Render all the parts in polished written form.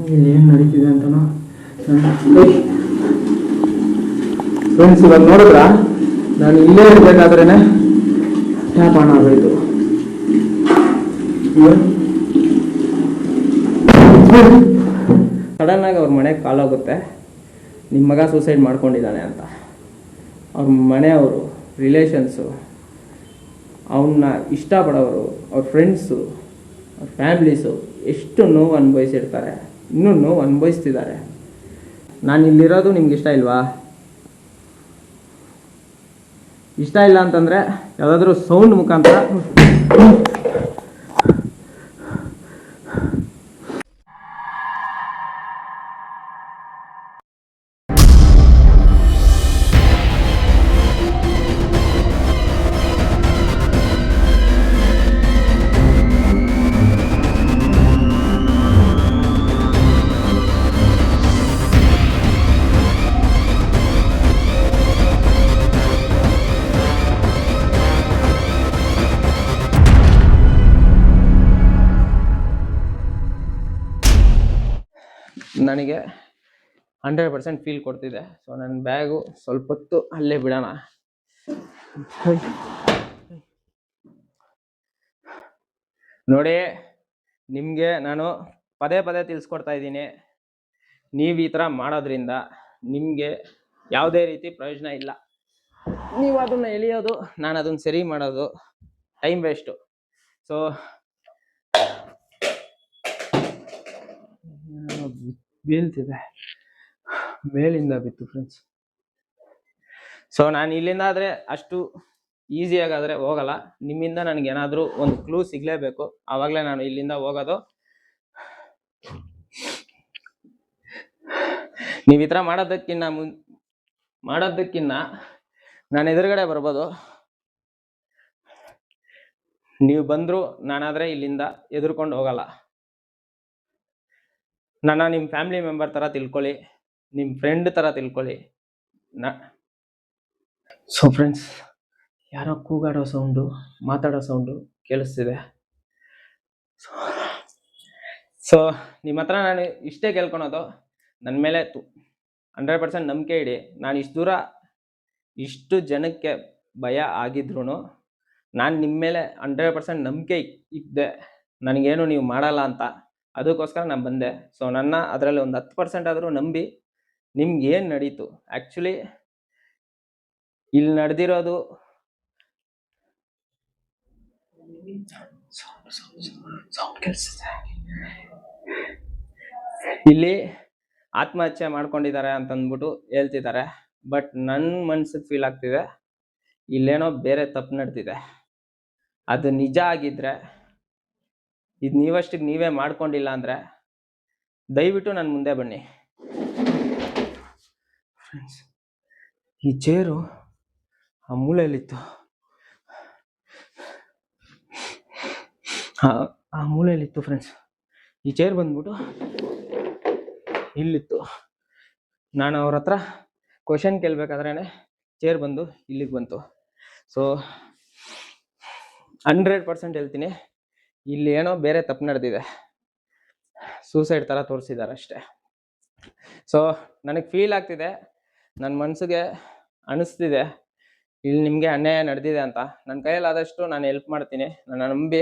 ಇಲ್ಲಿ ಏನು ನಡೀತಿದೆ ಅಂತನೋ ಫ್ರೆಂಡ್ಸ್. ಇವಾಗ ನೋಡಿದ್ರ ನಾನು ಇಲ್ಲೇ ಇರಬೇಕಾದ್ರೇ ಟ್ಯಾಪ್ ಆನ್ ಆಗೋಯ್ತು. ಸಡನ್ನಾಗಿ ಅವ್ರ ಮನೆಗೆ ಕಾಲ್ ಹೋಗುತ್ತೆ, ನಿಮ್ಮ ಮಗ ಸೂಸೈಡ್ ಮಾಡ್ಕೊಂಡಿದ್ದಾನೆ ಅಂತ. ಅವ್ರ ಮನೆಯವರು, ರಿಲೇಷನ್ಸು, ಅವನ್ನ ಇಷ್ಟಪಡೋರು, ಅವ್ರ ಫ್ರೆಂಡ್ಸು, ಅವ್ರ ಫ್ಯಾಮ್ಲೀಸು ಎಷ್ಟು ನೋವು ಅನುಭವಿಸಿರ್ತಾರೆ, ಇನ್ನೂ ನೋವು ಅನುಭವಿಸ್ತಿದ್ದಾರೆ. ನಾನು ಇಲ್ಲಿರೋದು ನಿಮ್ಗೆ ಇಷ್ಟ ಇಲ್ವಾ? ಇಷ್ಟ ಇಲ್ಲ ಅಂತಂದರೆ ಯಾವುದಾದ್ರೂ ಸೌಂಡ್ ಮುಖಾಂತರ ನನಗೆ 100% ಫೀಲ್ ಕೊಡ್ತಿದೆ. ಸೊ ನನ್ನ ಬ್ಯಾಗು ಸ್ವಲ್ಪ ಹೊತ್ತು ಅಲ್ಲೇ ಬಿಡೋಣ. ನೋಡಿ, ನಿಮಗೆ ನಾನು ಪದೇ ಪದೇ ತಿಳಿಸ್ಕೊಡ್ತಾ ಇದ್ದೀನಿ, ನೀವು ಈ ಥರ ಮಾಡೋದ್ರಿಂದ ನಿಮಗೆ ಯಾವುದೇ ರೀತಿ ಪ್ರಯೋಜನ ಇಲ್ಲ. ನೀವು ಅದನ್ನು ಎಳೆಯೋದು, ನಾನು ಅದನ್ನು ಸರಿ ಮಾಡೋದು ಟೈಮ್ ವೇಸ್ಟು. ಸೊ ಬೀಳ್ತಿದೆ, ಮೇಲಿಂದ ಬಿತ್ತು ಫ್ರೆಂಡ್ಸ್. ಸೊ ನಾನು ಇಲ್ಲಿಂದ ಆದರೆ ಅಷ್ಟು ಈಸಿಯಾಗಾದರೆ ಹೋಗಲ್ಲ. ನಿಮ್ಮಿಂದ ನನಗೇನಾದರೂ ಒಂದು ಕ್ಲೂ ಸಿಗಲೇಬೇಕು, ಆವಾಗಲೇ ನಾನು ಇಲ್ಲಿಂದ ಹೋಗೋದು. ನೀವು ಈ ಥರ ಮಾಡೋದಕ್ಕಿನ್ನ ನಾನು ಎದುರುಗಡೆ ಬರ್ಬೋದು. ನೀವು ಬಂದರೂ ನಾನಾದರೆ ಇಲ್ಲಿಂದ ಎದುರ್ಕೊಂಡು ಹೋಗಲ್ಲ. ನನ್ನ ನಿಮ್ಮ ಫ್ಯಾಮಿಲಿ ಮೆಂಬರ್ ಥರ ತಿಳ್ಕೊಳ್ಳಿ, ನಿಮ್ಮ ಫ್ರೆಂಡ್ ಥರ ತಿಳ್ಕೊಳ್ಳಿ. ಸೊ ಫ್ರೆಂಡ್ಸ್, ಯಾರೋ ಕೂಗಾಡೋ ಸೌಂಡು, ಮಾತಾಡೋ ಸೌಂಡು ಕೇಳಿಸ್ತಿದೆ. ಸೊ ನಿಮ್ಮ ಹತ್ರ ನಾನು ಇಷ್ಟೇ ಕೇಳ್ಕೊಳೋದು, ನನ್ನ ಮೇಲೆ 100% ನಂಬಿಕೆ ಇಡಿ. ನಾನು ಇಷ್ಟು ಜನಕ್ಕೆ ಭಯ ಆಗಿದ್ರು ನಾನು ನಿಮ್ಮ ಮೇಲೆ 100% ನಂಬಿಕೆ ಇದ್ದೆ, ನನಗೇನು ನೀವು ಮಾಡಲ್ಲ ಅಂತ. ಅದಕ್ಕೋಸ್ಕರ ನಾನು ಬಂದೆ. ಸೊ ನನ್ನ ಅದರಲ್ಲಿ ಒಂದು 10% ಆದರೂ ನಂಬಿ, ನಿಮ್ಗೆ ಏನು ನಡೀತು ಆ್ಯಕ್ಚುಲಿ ಇಲ್ಲಿ ನಡೆದಿರೋದು, ಇಲ್ಲಿ ಆತ್ಮಹತ್ಯೆ ಮಾಡ್ಕೊಂಡಿದ್ದಾರೆ ಅಂತಂದ್ಬಿಟ್ಟು ಹೇಳ್ತಿದ್ದಾರೆ. ಬಟ್ ನನ್ನ ಮನ್ಸಿಗೆ ಫೀಲ್ ಆಗ್ತಿದೆ ಇಲ್ಲೇನೋ ಬೇರೆ ತಪ್ಪು ನಡೆದಿದೆ. ಅದು ನಿಜ ಆಗಿದ್ರೆ, ಇದು ನೀವಷ್ಟಿಗೆ ನೀವೇ ಮಾಡ್ಕೊಂಡಿಲ್ಲ ಅಂದರೆ ದಯವಿಟ್ಟು ನನ್ನ ಮುಂದೆ ಬನ್ನಿ. ಫ್ರೆಂಡ್ಸ್, ಈ ಚೇರು ಆ ಮೂಲೆಯಲ್ಲಿತ್ತು, ಆ ಮೂಲೆಯಲ್ಲಿತ್ತು ಫ್ರೆಂಡ್ಸ್. ಈ ಚೇರ್ ಬಂದ್ಬಿಟ್ಟು ಇಲ್ಲಿತ್ತು. ನಾನು ಅವ್ರ ಹತ್ರ ಕ್ವಶನ್ ಕೇಳಬೇಕಾದ್ರೇ ಚೇರ್ ಬಂದು ಇಲ್ಲಿಗೆ ಬಂತು. ಸೊ 100% ಹೇಳ್ತೀನಿ, ಇಲ್ಲಿ ಏನೋ ಬೇರೆ ತಪ್ಪು ನಡೆದಿದೆ. ಸೂಸೈಡ್ ಥರ ತೋರಿಸಿದ್ದಾರೆ ಅಷ್ಟೇ. ಸೊ ನನಗೆ ಫೀಲ್ ಆಗ್ತಿದೆ, ನನ್ನ ಮನಸ್ಸಿಗೆ ಅನಿಸ್ತಿದೆ ಇಲ್ಲಿ ನಿಮಗೆ ಅನ್ಯಾಯ ನಡೆದಿದೆ ಅಂತ. ನನ್ನ ಕೈಯಲ್ಲಾದಷ್ಟು ನಾನು ಹೆಲ್ಪ್ ಮಾಡ್ತೀನಿ. ನನ್ನ ನಂಬಿ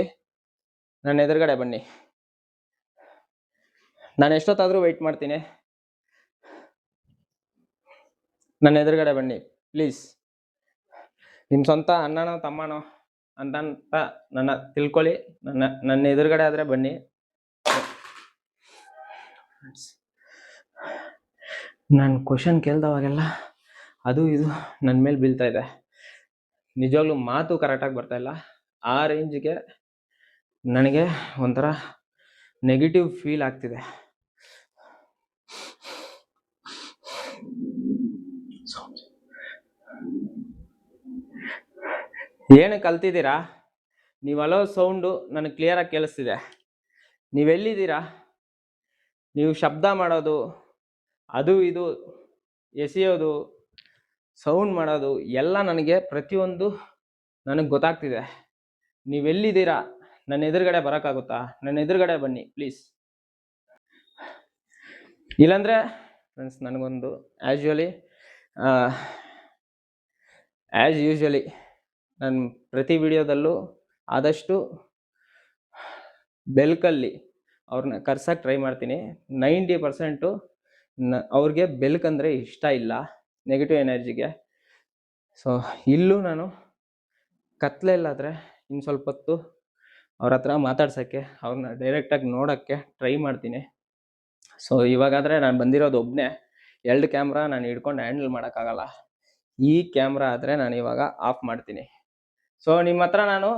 ನನ್ನ ಎದುರುಗಡೆ ಬನ್ನಿ. ನಾನು ಎಷ್ಟೊತ್ತಾದರೂ ವೆಯ್ಟ್ ಮಾಡ್ತೀನಿ. ನನ್ನ ಎದುರುಗಡೆ ಬನ್ನಿ ಪ್ಲೀಸ್. ನಿಮ್ಮ ಸ್ವಂತ ಅಣ್ಣನೋ ತಮ್ಮನೋ ಅಂತ ನನ್ನ ತಿಳ್ಕೊಳ್ಳಿ. ನನ್ನ ಎದುರುಗಡೆ ಆದರೆ ಬನ್ನಿ. ನಾನು ಕ್ವಶನ್ ಕೇಳ್ದವಾಗೆಲ್ಲ ಅದು ಇದು ನನ್ನ ಮೇಲೆ ಬೀಳ್ತಾ ಇದೆ. ನಿಜವಾಗ್ಲೂ ಮಾತು ಕರೆಕ್ಟಾಗಿ ಬರ್ತಾ ಇಲ್ಲ. ಆ ರೇಂಜ್ಗೆ ನನಗೆ ಒಂಥರ ನೆಗೆಟಿವ್ ಫೀಲ್ ಆಗ್ತಿದೆ. ಏನು ಕಲ್ತಿದ್ದೀರಾ? ನೀವು ಅಲೋ ಸೌಂಡು ನನಗೆ ಕ್ಲಿಯರಾಗಿ ಕೇಳಿಸ್ತಿದೆ. ನೀವೆಲ್ಲಿದ್ದೀರಾ? ನೀವು ಶಬ್ದ ಮಾಡೋದು, ಅದು ಇದು ಎಸೆಯೋದು, ಸೌಂಡ್ ಮಾಡೋದು ಎಲ್ಲ ನನಗೆ ಪ್ರತಿಯೊಂದು ನನಗೆ ಗೊತ್ತಾಗ್ತಿದೆ. ನೀವೆಲ್ಲಿದ್ದೀರಾ? ನನ್ನ ಎದುರುಗಡೆ ಬರೋಕ್ಕಾಗುತ್ತಾ? ನನ್ನ ಎದುರುಗಡೆ ಬನ್ನಿ ಪ್ಲೀಸ್. ಇಲ್ಲಾಂದರೆ ಫ್ರೆಂಡ್ಸ್ ನನಗೊಂದು ಆ್ಯಸ್ ಯೂಶ್ವಲಿ ನಾನು ಪ್ರತಿ ವಿಡಿಯೋದಲ್ಲೂ ಆದಷ್ಟು ಬೆಲ್ಕಲ್ಲಿ ಅವ್ರನ್ನ ಕರ್ಸಕ್ಕೆ ಟ್ರೈ ಮಾಡ್ತೀನಿ. 90% ಅವ್ರಿಗೆ ಬೆಲ್ಕಂದರೆ ಇಷ್ಟ ಇಲ್ಲ, ನೆಗೆಟಿವ್ ಎನರ್ಜಿಗೆ. ಸೊ ಇಲ್ಲೂ ನಾನು ಕತ್ಲೆಲ್ಲಾದರೆ ಇನ್ನು ಸ್ವಲ್ಪ ಹೊತ್ತು ಅವ್ರ ಹತ್ರ ಮಾತಾಡ್ಸೋಕ್ಕೆ, ಅವ್ರನ್ನ ಡೈರೆಕ್ಟಾಗಿ ನೋಡೋಕ್ಕೆ ಟ್ರೈ ಮಾಡ್ತೀನಿ. ಸೊ ಇವಾಗಾದರೆ ನಾನು ಬಂದಿರೋದು ಒಬ್ಬನೇ, 2 ಕ್ಯಾಮ್ರಾ ನಾನು ಹಿಡ್ಕೊಂಡು ಹ್ಯಾಂಡಲ್ ಮಾಡೋಕ್ಕಾಗಲ್ಲ. ಈ ಕ್ಯಾಮ್ರಾ ಆದರೆ ನಾನು ಇವಾಗ ಆಫ್ ಮಾಡ್ತೀನಿ. ಸೊ ನಿಮ್ಮ ಹತ್ರ ನಾನು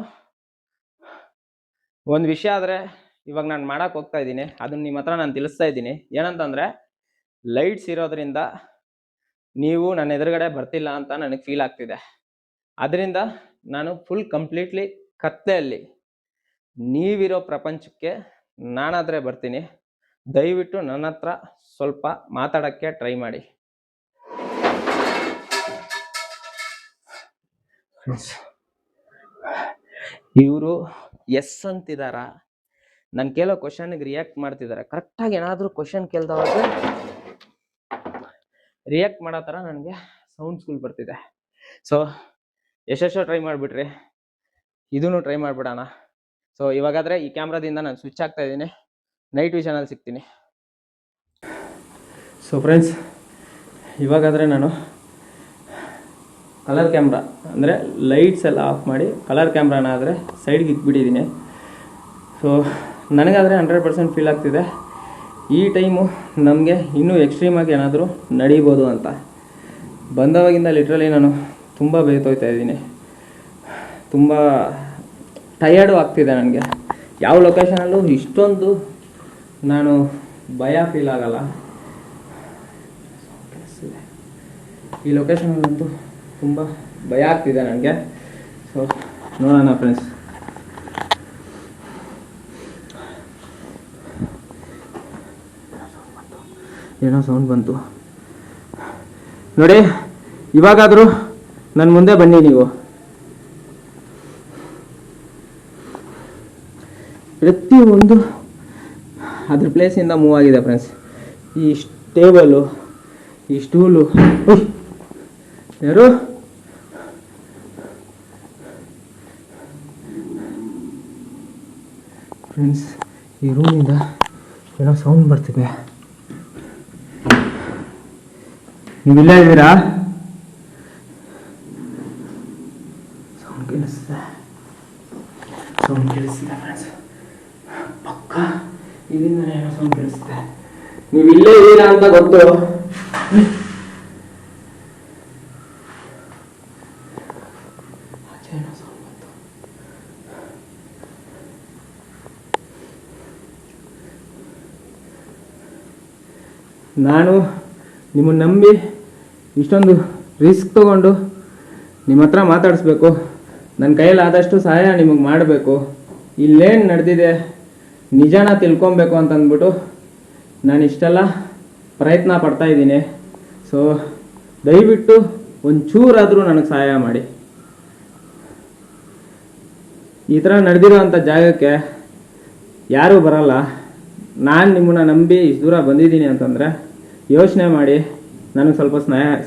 ಒಂದು ವಿಷಯ ಆದರೆ ಇವಾಗ ನಾನು ಮಾಡೋಕ್ಕೆ ಹೋಗ್ತಾ ಇದ್ದೀನಿ, ಅದನ್ನು ನಿಮ್ಮ ಹತ್ರ ನಾನು ತಿಳಿಸ್ತಾ ಇದ್ದೀನಿ. ಏನಂತಂದರೆ, ಲೈಟ್ಸ್ ಇರೋದ್ರಿಂದ ನೀವು ನನ್ನ ಎದುರುಗಡೆ ಬರ್ತಿಲ್ಲ ಅಂತ ನನಗೆ ಫೀಲ್ ಆಗ್ತಿದೆ. ಅದರಿಂದ ನಾನು ಫುಲ್ ಕಂಪ್ಲೀಟ್ಲಿ ಕತ್ಲೆಯಲ್ಲಿ ನೀವಿರೋ ಪ್ರಪಂಚಕ್ಕೆ ನಾನಾದರೆ ಬರ್ತೀನಿ. ದಯವಿಟ್ಟು ನನ್ನ ಹತ್ರ ಸ್ವಲ್ಪ ಮಾತಾಡೋಕ್ಕೆ ಟ್ರೈ ಮಾಡಿ. ಇವರು ಎಸ್ ಅಂತಿದಾರ, ನಾನು ಕೇಳೋ ಕ್ವಶನ್ಗೆ ರಿಯಾಕ್ಟ್ ಮಾಡ್ತಿದ್ದಾರೆ. ಕರೆಕ್ಟಾಗಿ ಏನಾದರೂ ಕ್ವಶನ್ ಕೇಳ್ದವಾಗ ರಿಯಾಕ್ಟ್ ಮಾಡೋ ಥರ ನನಗೆ ಸೌಂಡ್ಸ್ಗಳು ಬರ್ತಿದೆ. ಸೊ ಎಷ್ಟೆಷ್ಟೋ ಟ್ರೈ ಮಾಡಿಬಿಟ್ರಿ, ಇದೂ ಟ್ರೈ ಮಾಡಿಬಿಡೋಣ. ಸೊ ಇವಾಗಾದರೆ ಈ ಕ್ಯಾಮ್ರಾದಿಂದ ನಾನು ಸ್ವಿಚ್ ಆಗ್ತಾ ಇದ್ದೀನಿ, ನೈಟ್ ವಿಷನಲ್ಲಿ ಸಿಗ್ತೀನಿ. ಸೊ ಫ್ರೆಂಡ್ಸ್, ಇವಾಗಾದರೆ ನಾನು ಕಲರ್ ಕ್ಯಾಮ್ರಾ ಅಂದರೆ ಲೈಟ್ಸ್ ಎಲ್ಲ ಆಫ್ ಮಾಡಿ ಕಲರ್ ಕ್ಯಾಮ್ರಾನ ಆದರೆ ಸೈಡ್ಗೆ ಇಟ್ಬಿಟ್ಟಿದ್ದೀನಿ. ಸೊ ನನಗಾದರೆ 100% ಫೀಲ್ ಆಗ್ತಿದೆ ಈ ಟೈಮು ನಮಗೆ ಇನ್ನೂ ಎಕ್ಸ್ಟ್ರೀಮಾಗಿ ಏನಾದರೂ ನಡೀಬೋದು ಅಂತ. ಬಂದವಾಗಿಂದ ಲಿಟ್ರಲಿ ನಾನು ತುಂಬ ಬೇತೋಯ್ತಾ ಇದ್ದೀನಿ, ತುಂಬ ಟಯರ್ಡು ಆಗ್ತಿದೆ ನನಗೆ. ಯಾವ ಲೊಕೇಶನಲ್ಲೂ ಇಷ್ಟೊಂದು ನಾನು ಭಯ ಫೀಲ್ ಆಗಲ್ಲ. ಈ ಲೊಕೇಶನಲ್ಲಂತೂ ತುಂಬ ಭಯ ಆಗ್ತಿದೆ ನನಗೆ. ಸೊ ನೋಡೋಣ ಫ್ರೆಂಡ್ಸ್. ಏನೋ ಸೌಂಡ್ ಬಂತು ನೋಡಿ. ಇವಾಗಾದರೂ ನನ್ನ ಮುಂದೆ ಬನ್ನಿ ನೀವು. ಪ್ರತಿಯೊಂದು ಅದ್ರ ಪ್ಲೇಸಿಂದ ಮೂವ್ ಆಗಿದೆ ಫ್ರೆಂಡ್ಸ್. ಈ ಟೇಬಲು, ಈ ಸ್ಟೂಲು, ಯಾರು ಫ್ರೆಂಡ್ಸ್, ಈ ರೂಮಿಂದ ಏನೋ ಸೌಂಡ್ ಬರ್ತಿದೆ. ನೀವಿಲ್ಲೇ ಇದ್ದೀರಾ? ಸೌಂಡ್ ಕೇಳಿಸ್ತಿದೆ ಫ್ರೆಂಡ್ಸ್, ಪಕ್ಕ ಇಲ್ಲಿಂದ ಏನೋ ಸೌಂಡ್ ಕೇಳಿಸ್ತಿದೆ. ನೀವಿಲ್ಲೇ ಇದ್ದೀರಾ ಅಂತ ಗೊತ್ತು. ನಾನು ನಿಮ್ಮನ್ನು ನಂಬಿ ಇಷ್ಟೊಂದು ರಿಸ್ಕ್ ತೊಗೊಂಡು ನಿಮ್ಮ ಹತ್ರ ಮಾತಾಡಿಸ್ಬೇಕು, ನನ್ನ ಕೈಯಲ್ಲಿ ಆದಷ್ಟು ಸಹಾಯ ನಿಮಗೆ ಮಾಡಬೇಕು, ಇಲ್ಲೇನು ನಡೆದಿದೆ ನಿಜಾನ ತಿಳ್ಕೊಬೇಕು ಅಂತಂದ್ಬಿಟ್ಟು ನಾನು ಇಷ್ಟೆಲ್ಲ ಪ್ರಯತ್ನ ಪಡ್ತಾಯಿದ್ದೀನಿ. ಸೊ ದಯವಿಟ್ಟು ಒಂಚೂರಾದರೂ ನನಗೆ ಸಹಾಯ ಮಾಡಿ. ಈ ಥರ ನಡೆದಿರೋ ಅಂಥ ಜಾಗಕ್ಕೆ ಯಾರೂ ಬರಲ್ಲ. ನಾನು ನಿಮ್ಮನ್ನು ನಂಬಿ ಇಷ್ಟು ದೂರ ಬಂದಿದ್ದೀನಿ ಅಂತಂದರೆ ಯೋಚನೆ ಮಾಡಿ ನನಗೆ ಸ್ವಲ್ಪ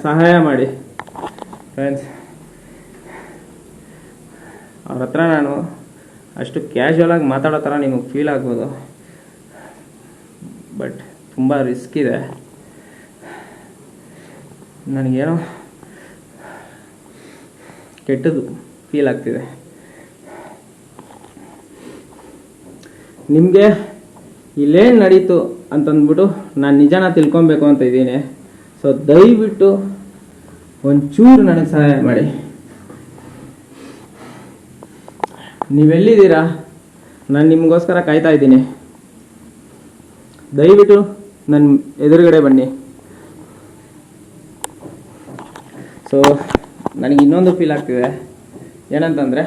ಸಹಾಯ ಮಾಡಿ ಫ್ರೆಂಡ್ಸ್. ಅವ್ರ ಹತ್ರ ನಾನು ಅಷ್ಟು ಕ್ಯಾಶುವಲಾಗಿ ಮಾತಾಡೋ ಥರ ನಿಮಗೆ ಫೀಲ್ ಆಗ್ಬೋದು, ಬಟ್ ತುಂಬ ರಿಸ್ಕ್ ಇದೆ. ನನಗೇನೋ ಕೆಟ್ಟದ್ದು ಫೀಲ್ ಆಗ್ತಿದೆ. ನಿಮಗೆ ಇಲ್ಲೇನು ನಡೀತು ಅಂತಂದ್ಬಿಟ್ಟು ನಾನು ನಿಜಾನ ತಿಳ್ಕೊಬೇಕು ಅಂತ ಇದ್ದೀನಿ. ಸೊ ದಯವಿಟ್ಟು ಒಂಚೂರು ನನಗೆ ಸಹಾಯ ಮಾಡಿ. ನೀವೆಲ್ಲಿದ್ದೀರಾ? ನಾನು ನಿಮಗೋಸ್ಕರ ಕಾಯ್ತಾ ಇದ್ದೀನಿ. ದಯವಿಟ್ಟು ನನ್ನ ಎದುರುಗಡೆ ಬನ್ನಿ. ಸೊ ನನಗೆ ಇನ್ನೊಂದು ಫೀಲ್ ಆಗ್ತಿದೆ, ಏನಂತಂದರೆ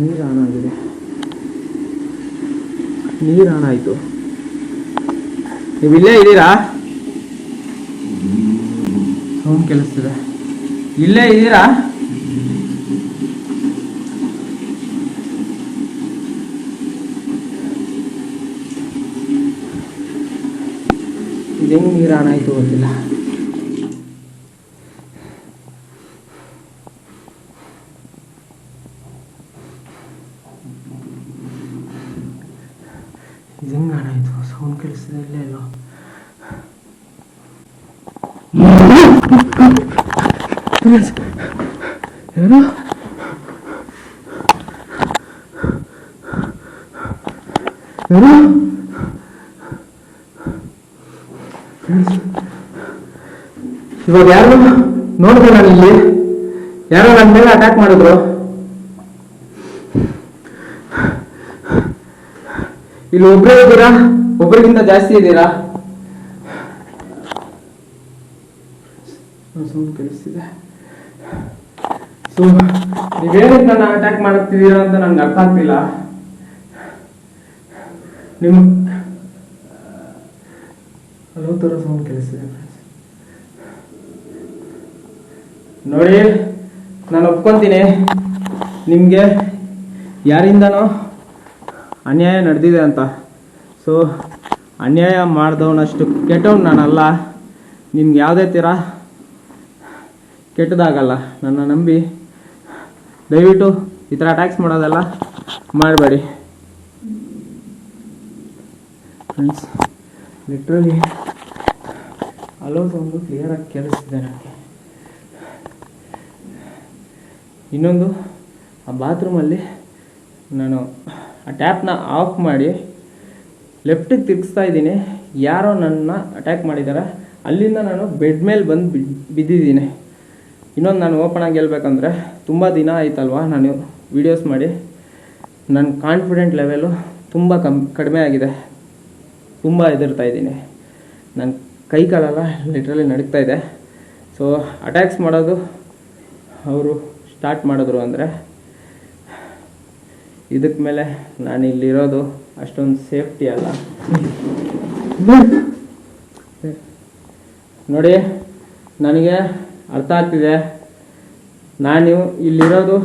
ನೀರು ಆನ್ ಆಗಿದೆ, ನೀರು ಆನ್ ಆಯಿತು. ನೀವಿಲ್ಲೇ ಇದ್ದೀರಾ? ಸೌಂಡ್ ಕೇಳಿಸ್ತಿದೆ. ಇಲ್ಲೇ ಇದ್ದೀರಾ? ಇದು ಹೆಂಗೆ ನೀರು ಆನ್ ಆಯಿತು ಗೊತ್ತಿಲ್ಲ. ಇದು ಹೆಂಗೆ ಆನ್ ಆಯಿತು? ಸೌಂಡ್ ಕೇಳಿಸ್ತಿದೆ ಇಲ್ಲೇ ಇಲ್ಲೋ. ಏನು ಏನು ಇವಾಗ ಯಾರು ನೋಡಿದೆ? ನಾನು ಇಲ್ಲಿ ಯಾರೋ ನನ್ನ ಮೇಲೆ ಅಟ್ಯಾಕ್ ಮಾಡಿದ್ರು. ಇಲ್ಲಿ ಒಬ್ಬರೇ ಇದ್ದೀರಾ? ಒಬ್ಬರಿಗಿಂತ ಜಾಸ್ತಿ ಇದ್ದೀರಾ? ಸೌಂಡ್ ಕೇಳಿಸ್ತಿದೆ. ಸೊ ನೀವೇನಕ್ಕೆ ನನ್ನ ಅಟ್ಯಾಕ್ ಮಾಡ್ತಿದ್ದೀರಾ ಅಂತ ನನ್ಗೆ ಅರ್ಥ ಆಗ್ತಿಲ್ಲ. ನಿಮ್ಮ ಹಲವು ಥರ ಸೌಂಡ್ ಕೇಳಿಸ್ತಿದೆ. ನೋಡಿ, ನಾನು ಒಪ್ಕೊತೀನಿ ನಿಮಗೆ ಯಾರಿಂದನೋ ಅನ್ಯಾಯ ನಡೆದಿದೆ ಅಂತ. ಸೊ ಅನ್ಯಾಯ ಮಾಡಿದವನಷ್ಟು ಕೆಟ್ಟವನು ನಾನಲ್ಲ. ನಿಮ್ಗೆ ಯಾವುದೇ ಥರ ಕೆಟ್ಟದಾಗಲ್ಲ. ನನ್ನ ನಂಬಿ ದಯವಿಟ್ಟು ಈ ಥರ ಅಟ್ಯಾಕ್ಸ್ ಮಾಡೋದೆಲ್ಲ ಮಾಡಬೇಡಿ ಫ್ರೆಂಡ್ಸ್. ಲಿಟ್ರಲಿ ಹಲೋ ಸೌಂಡು ಕ್ಲಿಯರಾಗಿ ಕೇಳಿಸ್ತಿದೆ ನನಗೆ. ಇನ್ನೊಂದು, ಆ ಬಾತ್ರೂಮಲ್ಲಿ ನಾನು ಆ ಟ್ಯಾಪ್ನ ಆಫ್ ಮಾಡಿ ಲೆಫ್ಟಿಗೆ ತಿರ್ಗಿಸ್ತಾ ಇದ್ದೀನಿ. ಯಾರೋ ನನ್ನ ಅಟ್ಯಾಕ್ ಮಾಡಿದ್ದಾರೆ. ಅಲ್ಲಿಂದ ನಾನು ಬೆಡ್ ಮೇಲೆ ಬಂದು ಬಿದ್ದಿದ್ದೀನಿ. ಇನ್ನೊಂದು, ನಾನು ಓಪನ್ ಆಗಿ ಹೇಳ್ಬೇಕಂದ್ರೆ ತುಂಬ ದಿನ ಆಯ್ತಲ್ವ ನಾನು ವೀಡಿಯೋಸ್ ಮಾಡಿ. ನನ್ನ ಕಾನ್ಫಿಡೆಂಟ್ ಲೆವೆಲು ತುಂಬ ಕಡಿಮೆ ಆಗಿದೆ. ತುಂಬ ಹೆದರ್ತಾ ಇದ್ದೀನಿ. ನನ್ನ ಕೈ ಕಾಲೆಲ್ಲ ಲಿಟ್ರಲಿ ನಡುಗ್ತಾ ಇದೆ. ಸೊ ಅಟ್ಯಾಕ್ಸ್ ಮಾಡೋದು ಅವರು ಸ್ಟಾರ್ಟ್ ಮಾಡಿದ್ರು ಅಂದರೆ ಇದಕ್ಕೆ ಮೇಲೆ ನಾನು ಇಲ್ಲಿರೋದು ಅಷ್ಟೊಂದು ಸೇಫ್ಟಿ ಅಲ್ಲ. ನೋಡಿ, ನನಗೆ ಅರ್ಥ ಆಗ್ತಿದೆ. ನಾನು ಇಲ್ಲಿರೋದು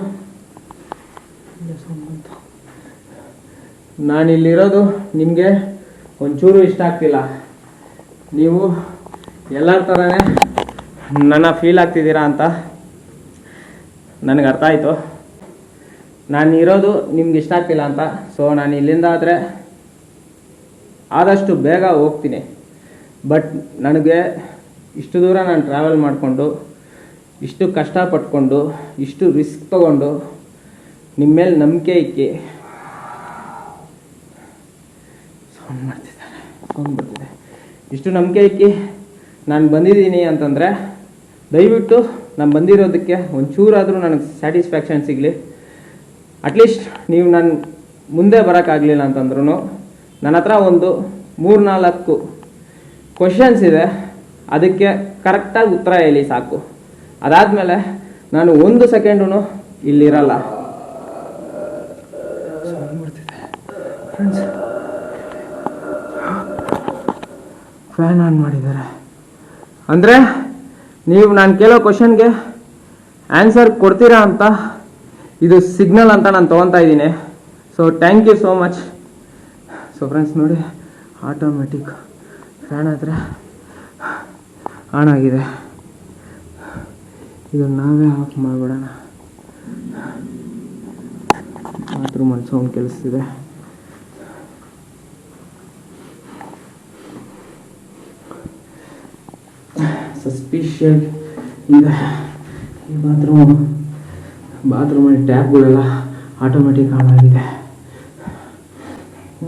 ನಿಮಗೆ ಒಂಚೂರು ಇಷ್ಟ ಆಗ್ತಿಲ್ಲ. ನೀವು ಎಲ್ಲರ ಥರನೇ ನನ್ನ ಫೀಲ್ ಆಗ್ತಿದ್ದೀರಾ ಅಂತ ನನಗೆ ಅರ್ಥ ಆಯಿತು. ನಾನು ಇರೋದು ನಿಮ್ಗೆ ಇಷ್ಟ ಆಗ್ತಿಲ್ಲ ಅಂತ. ಸೊ ನಾನು ಇಲ್ಲಿಂದ ಆದರೆ ಆದಷ್ಟು ಬೇಗ ಹೋಗ್ತೀನಿ. ಬಟ್ ನನಗೆ ಇಷ್ಟು ದೂರ ನಾನು ಟ್ರಾವೆಲ್ ಮಾಡಿಕೊಂಡು, ಇಷ್ಟು ಕಷ್ಟಪಟ್ಕೊಂಡು, ಇಷ್ಟು ರಿಸ್ಕ್ ತೊಗೊಂಡು ನಿಮ್ಮ ಮೇಲೆ ನಂಬಿಕೆ ಇಕ್ಕಿ ಸೌಂಡ್ ಬರ್ತಿದೆ ಇಷ್ಟು ನಂಬಿಕೆ ಇಕ್ಕಿ ನಾನು ಬಂದಿದ್ದೀನಿ ಅಂತಂದರೆ ದಯವಿಟ್ಟು ನಾನು ಬಂದಿರೋದಕ್ಕೆ ಒಂಚೂರಾದರೂ ನನಗೆ ಸ್ಯಾಟಿಸ್ಫ್ಯಾಕ್ಷನ್ ಸಿಗಲಿ. ಅಟ್ಲೀಸ್ಟ್ ನೀವು ನಾನು ಮುಂದೆ ಬರೋಕ್ಕಾಗಲಿಲ್ಲ ಅಂತಂದ್ರೂ ನನ್ನ ಹತ್ರ ಒಂದು 3-4 ಕ್ವಶನ್ಸ್ ಇದೆ. ಅದಕ್ಕೆ ಕರೆಕ್ಟಾಗಿ ಉತ್ತರ ಹೇಳಿ ಸಾಕು. ಅದಾದಮೇಲೆ ನಾನು 1 ಸೆಕೆಂಡು ಇಲ್ಲಿರಲ್ಲ. ಫ್ಯಾನ್ ಆನ್ ಮಾಡಿದ್ದಾರೆ ಅಂದರೆ ನೀವು ನಾನು ಕೇಳೋ ಕ್ವಶನ್ಗೆ ಆನ್ಸರ್ ಕೊಡ್ತೀರಾ ಅಂತ ಇದು ಸಿಗ್ನಲ್ ಅಂತ ನಾನು ತೊಗೊತಾ ಇದ್ದೀನಿ. So thank you so much. So friends ನೋಡಿ, ಆಟೋಮೆಟಿಕ್ ಫ್ಯಾನ್ ಹತ್ರ ಆನ್ ಆಗಿದೆ. ಇದು ನಾವೇ ಆಫ್ ಮಾಡಿಬಿಡೋಣ. ಬಾತ್ರೂಮಲ್ಲಿ ಸೌಂಡ್ ಕೇಳಿಸ್ತಿದೆ. ಸಸ್ಪಿಷಿಯಸ್ ಇದೆ ಈ ಬಾತ್ರೂಮಲ್ಲಿ ಟ್ಯಾಪ್ಗಳೆಲ್ಲ ಆಟೋಮೆಟಿಕ್ ಆನ್ ಆಗಿದೆ.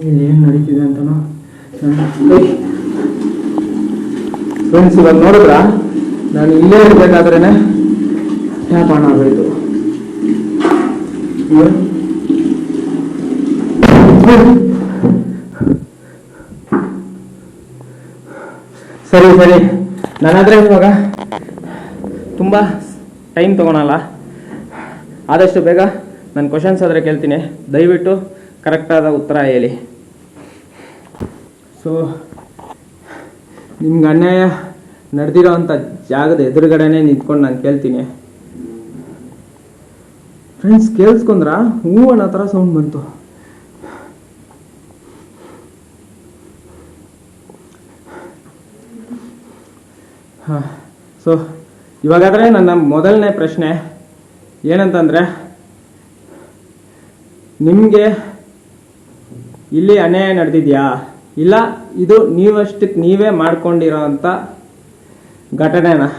ಇಲ್ಲಿ ಏನು ನಡೀತಿದೆ ಅಂತನೋ ಫ್ರೆಂಡ್ಸ್ ಇವಾಗ ನೋಡಿದ್ರ, ನಾನು ಇಲ್ಲೇ ಇರಬೇಕಾದ್ರೇ ಟ್ಯಾಪ್ ಆನ್ ಆಗೋಯ್ತು. ಸರಿ ನನ್ನಾದರೆ ಇವಾಗ ತುಂಬ ಟೈಮ್ ತೊಗೊಳಲ್ಲ. ಆದಷ್ಟು ಬೇಗ ನಾನು ಕ್ವಶನ್ಸ್ ಆದರೆ ಕೇಳ್ತೀನಿ. ದಯವಿಟ್ಟು ಕರೆಕ್ಟಾದ ಉತ್ತರ ಹೇಳಿ. ಸೊ ನಿಮ್ಗೆ ಅನ್ಯಾಯ ನಡೆದಿರೋ ಅಂಥ ಜಾಗದ ಎದುರುಗಡೆನೇ ನಿಂತ್ಕೊಂಡು ನಾನು ಕೇಳ್ತೀನಿ. ಫ್ರೆಂಡ್ಸ್ ಕೇಳಿಸ್ಕೊಂಡ್ರ? ಹೂ ಅನ್ನೋ ಥರ ಸೌಂಡ್ ಬಂತು. ಹಾಂ, ಸೊ ಇವಾಗಾದರೆ ನನ್ನ ಮೊದಲನೇ ಪ್ರಶ್ನೆ ಏನಂತಂದರೆ, ನಿಮಗೆ ಇಲ್ಲಿ ಅನ್ಯಾಯ ನಡೆದಿದೆಯಾ, ಇಲ್ಲ ಇದು ನೀವಷ್ಟಕ್ಕೆ ನೀವೇ ಮಾಡ್ಕೊಂಡಿರೋ ಅಂಥ ಘಟನೆನಾ?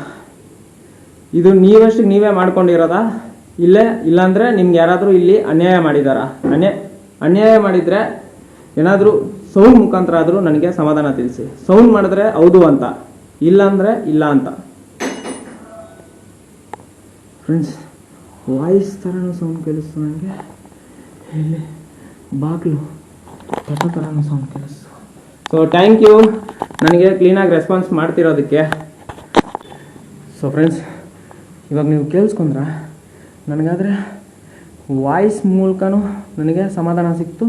ಇದು ನೀವಷ್ಟಕ್ಕೆ ನೀವೇ ಮಾಡ್ಕೊಂಡಿರೋದಾ, ಇಲ್ಲಾಂದರೆ ನಿಮ್ಗೆ ಯಾರಾದರೂ ಇಲ್ಲಿ ಅನ್ಯಾಯ ಮಾಡಿದಾರಾ? ಅನ್ಯಾಯ ಮಾಡಿದರೆ ಏನಾದರೂ ಸೌಂಡ್ ಮುಖಾಂತರ ಆದರೂ ನನಗೆ ಸಮಾಧಾನ ತಿಳಿಸಿ. ಸೌಂಡ್ ಮಾಡಿದ್ರೆ ಹೌದು ಅಂತ, ಇಲ್ಲಾಂದರೆ ಇಲ್ಲ ಅಂತ. ಫ್ರೆಂಡ್ಸ್, ವಾಯ್ಸ್ ಥರನೂ ಸೌಂಡ್ ಕೇಳಿಸ್ತು ನನಗೆ, ಇಲ್ಲಿ ಬಾಗಿಲು ತಟ್ಟ ಥರನೂ ಸೌಂಡ್ ಕೇಳಿಸ್ತು. ಸೊ ಥ್ಯಾಂಕ್ ಯು ನನಗೆ ಕ್ಲೀನಾಗಿ ರೆಸ್ಪಾನ್ಸ್ ಮಾಡ್ತಿರೋದಕ್ಕೆ. ಸೊ ಫ್ರೆಂಡ್ಸ್, ಇವಾಗ ನೀವು ಕೇಳಿಸ್ಕೊಂಡ್ರ, ನನಗಾದರೆ ವಾಯ್ಸ್ ಮೂಲಕನೂ ನನಗೆ ಸಮಾಧಾನ ಸಿಕ್ತು,